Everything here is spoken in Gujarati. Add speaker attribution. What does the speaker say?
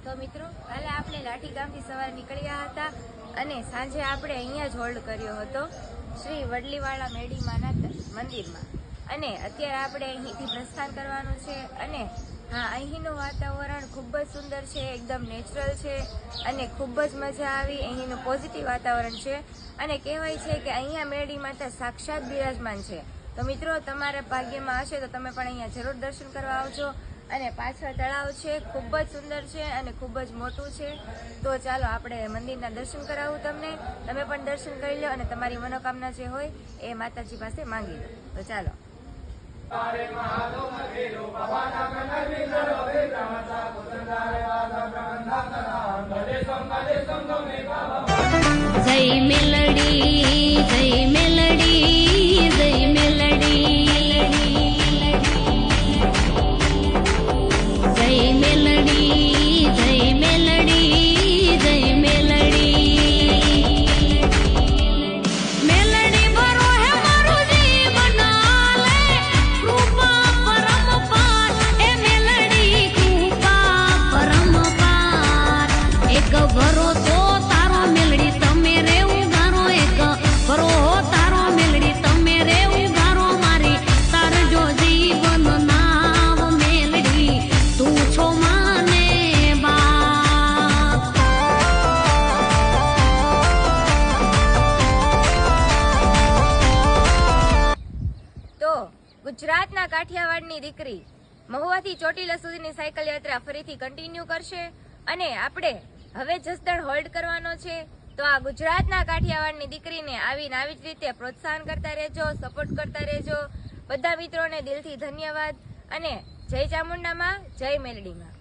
Speaker 1: તો મિત્રો કાલે આપણે લાઠી ગામથી સવારે નીકળ્યા હતા અને સાંજે આપણે અહીંયા જ હોલ્ડ કર્યો હતો શ્રી વડલીવાળા મેડીમાના મંદિરમાં અને અત્યારે આપણે અહીંથી પ્રસ્થાન કરવાનું છે અને હા, અહીંનું વાતાવરણ ખૂબ જ સુંદર છે, એકદમ નેચરલ છે અને ખૂબ જ મજા આવી. અહીંનું પોઝિટિવ વાતાવરણ છે અને કહેવાય છે કે અહીંયા મેરડી માતા સાક્ષાત બિરાજમાન છે. તો મિત્રો, તમારા ભાગ્યમાં હશે તો તમે પણ અહીંયા જરૂર દર્શન કરવા આવજો. અને પાછળ તળાવ છે, ખૂબ જ સુંદર છે અને ખૂબ જ મોટું છે. તો ચાલો આપણે મંદિરના દર્શન કરાવું તમને, તમે પણ દર્શન કરી લો અને તમારી મનોકામના જે હોય એ માતાજી પાસે માંગી લો. તો ચાલો.
Speaker 2: જય મેલડી, જય મેલડી, જય મેલડી, જય મેલડી, જય મેલડી, જય મેલડી. મેલડી ભરો હે મારું જીવન આલે, કૃપા પરમપાર એ મેલડી, કૃપા પરમપાર. એક ભરો તો તારો મેલડી તમે રે ઉગારો, એક ભરો તારો મેલડી તમે રે ઉગારો. મારી તારજો જીવન નામ મેલડી, તું છો માને બાપ.
Speaker 1: તો ગુજરાતના કાઠિયાવાડની દીકરી મહુવાથી ચોટીલા સુધીની સાયકલ યાત્રા ફરીથી કન્ટિન્યુ કરશે અને આપણે હવે જસદણ હોલ્ડ કરવાનો છે. તો આ ગુજરાતના કાઠિયાવાડની દીકરીને આવી જ રીતે પ્રોત્સાહન કરતા રહેજો, સપોર્ટ કરતા રહેજો. બધા મિત્રોને દિલથી ધન્યવાદ અને જય ચામુંડામાં, જય મેલડીમાં.